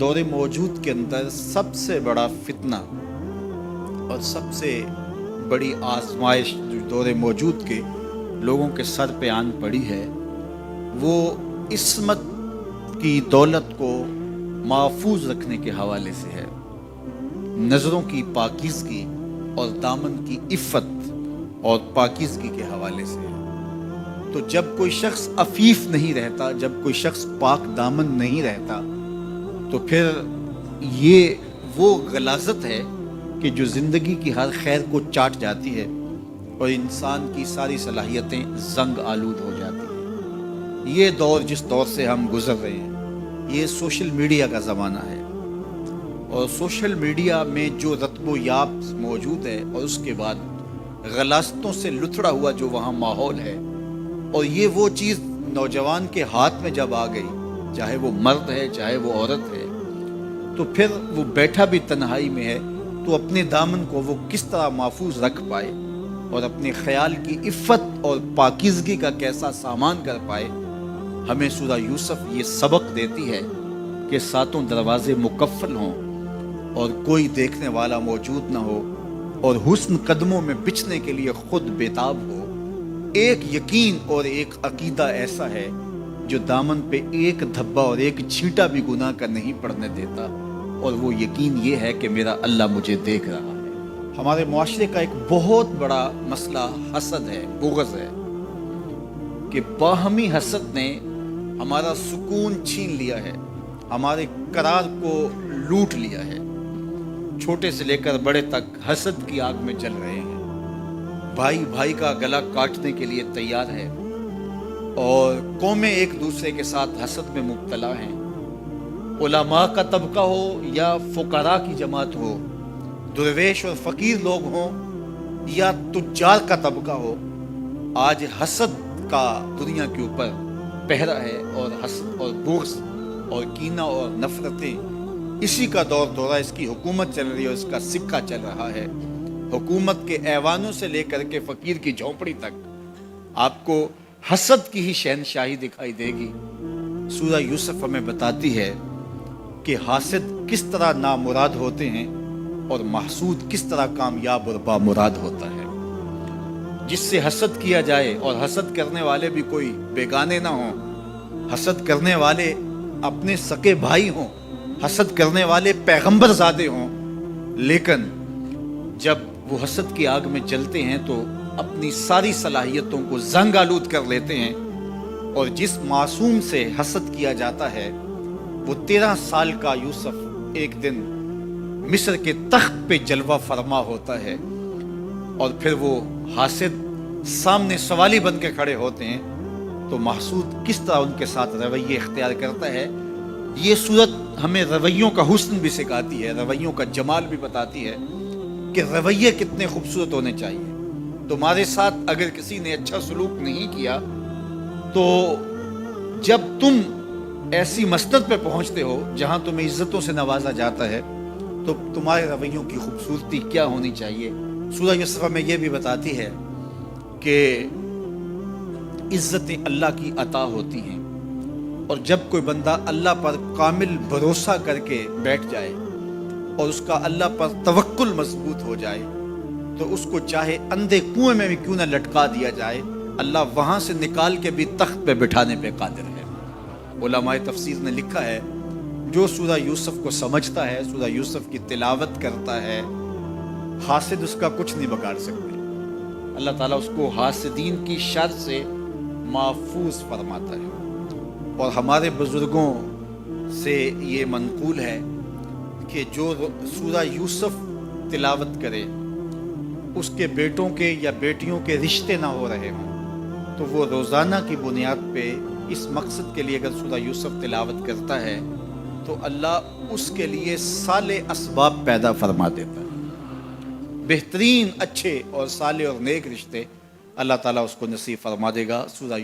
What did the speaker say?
دور موجود کے اندر سب سے بڑا فتنہ اور سب سے بڑی آزمائش جو دور موجود کے لوگوں کے سر پہ آن پڑی ہے، وہ عصمت کی دولت کو محفوظ رکھنے کے حوالے سے ہے، نظروں کی پاکیزگی اور دامن کی عفت اور پاکیزگی کے حوالے سے ہے۔ تو جب کوئی شخص عفیف نہیں رہتا، جب کوئی شخص پاک دامن نہیں رہتا، تو پھر یہ وہ غلاظت ہے کہ جو زندگی کی ہر خیر کو چاٹ جاتی ہے اور انسان کی ساری صلاحیتیں زنگ آلود ہو جاتی ہیں۔ یہ دور جس دور سے ہم گزر رہے ہیں، یہ سوشل میڈیا کا زمانہ ہے، اور سوشل میڈیا میں جو رتب و یاب موجود ہے اور اس کے بعد غلاظتوں سے لتھڑا ہوا جو وہاں ماحول ہے، اور یہ وہ چیز نوجوان کے ہاتھ میں جب آ گئی، چاہے وہ مرد ہے چاہے وہ عورت ہے، تو پھر وہ بیٹھا بھی تنہائی میں ہے تو اپنے دامن کو وہ کس طرح محفوظ رکھ پائے اور اپنے خیال کی عفت اور پاکیزگی کا کیسا سامان کر پائے۔ ہمیں سورہ یوسف یہ سبق دیتی ہے کہ ساتوں دروازے مقفل ہوں اور کوئی دیکھنے والا موجود نہ ہو، اور حسن قدموں میں بچھنے کے لیے خود بیتاب ہو۔ ایک یقین اور ایک عقیدہ ایسا ہے جو دامن پہ ایک دھبا اور ایک چھینٹا بھی گناہ کا نہیں پڑنے دیتا، اور وہ یقین یہ ہے کہ میرا اللہ مجھے دیکھ رہا ہے۔ ہمارے معاشرے کا ایک بہت بڑا مسئلہ حسد ہے، بغض ہے، کہ باہمی حسد نے ہمارا سکون چھین لیا ہے، ہمارے قرار کو لوٹ لیا ہے۔ چھوٹے سے لے کر بڑے تک حسد کی آگ میں جل رہے ہیں، بھائی بھائی کا گلا کاٹنے کے لیے تیار ہے، اور قومیں ایک دوسرے کے ساتھ حسد میں مبتلا ہیں۔ علماء کا طبقہ ہو یا فقراء کی جماعت ہو، درویش اور فقیر لوگ ہوں یا تجار کا طبقہ ہو، آج حسد کا دنیا کے اوپر پہرا ہے، اور حسد اور بغض اور کینہ اور نفرتیں، اسی کا دور دورہ، اس کی حکومت چل رہی ہے اور اس کا سکہ چل رہا ہے۔ حکومت کے ایوانوں سے لے کر کے فقیر کی جھونپڑی تک آپ کو حسد کی ہی شہنشاہی دکھائی دے گی۔ سورہ یوسف ہمیں بتاتی ہے کہ حاسد کس طرح نامراد ہوتے ہیں اور محسود کس طرح کامیاب اور بامراد ہوتا ہے۔ جس سے حسد کیا جائے، اور حسد کرنے والے بھی کوئی بیگانے نہ ہوں، حسد کرنے والے اپنے سکے بھائی ہوں، حسد کرنے والے پیغمبر زادے ہوں، لیکن جب وہ حسد کی آگ میں جلتے ہیں تو اپنی ساری صلاحیتوں کو زنگ آلود کر لیتے ہیں، اور جس معصوم سے حسد کیا جاتا ہے وہ 13 سال کا یوسف ایک دن مصر کے تخت پہ جلوہ فرما ہوتا ہے، اور پھر وہ حاسد سامنے سوالی بن کے کھڑے ہوتے ہیں، تو محسود کس طرح ان کے ساتھ رویے اختیار کرتا ہے۔ یہ صورت ہمیں رویوں کا حسن بھی سکھاتی ہے، رویوں کا جمال بھی بتاتی ہے کہ رویے کتنے خوبصورت ہونے چاہیے۔ تمہارے ساتھ اگر کسی نے اچھا سلوک نہیں کیا، تو جب تم ایسی مسند پہ پہنچتے ہو جہاں تمہیں عزتوں سے نوازا جاتا ہے، تو تمہارے رویوں کی خوبصورتی کیا ہونی چاہیے۔ سورہ یوسف میں یہ بھی بتاتی ہے کہ عزتیں اللہ کی عطا ہوتی ہیں، اور جب کوئی بندہ اللہ پر کامل بھروسہ کر کے بیٹھ جائے اور اس کا اللہ پر توکل مضبوط ہو جائے، تو اس کو چاہے اندھے کنویں میں بھی کیوں نہ لٹکا دیا جائے، اللہ وہاں سے نکال کے بھی تخت پہ بٹھانے پہ قادر ہے۔ علماء تفسیر نے لکھا ہے، جو سورہ یوسف کو سمجھتا ہے، سورہ یوسف کی تلاوت کرتا ہے، حاسد اس کا کچھ نہیں بگاڑ سکتے۔ اللہ تعالیٰ اس کو حاسدین کی شر سے محفوظ فرماتا ہے۔ اور ہمارے بزرگوں سے یہ منقول ہے کہ جو سورہ یوسف تلاوت کرے، اس کے بیٹوں کے یا بیٹیوں کے رشتے نہ ہو رہے ہوں، تو وہ روزانہ کی بنیاد پہ اس مقصد کے لیے اگر سورہ یوسف تلاوت کرتا ہے تو اللہ اس کے لیے صالح اسباب پیدا فرما دیتا ہے۔ بہترین اچھے اور صالح اور نیک رشتے اللہ تعالیٰ اس کو نصیب فرما دے گا۔ سورہ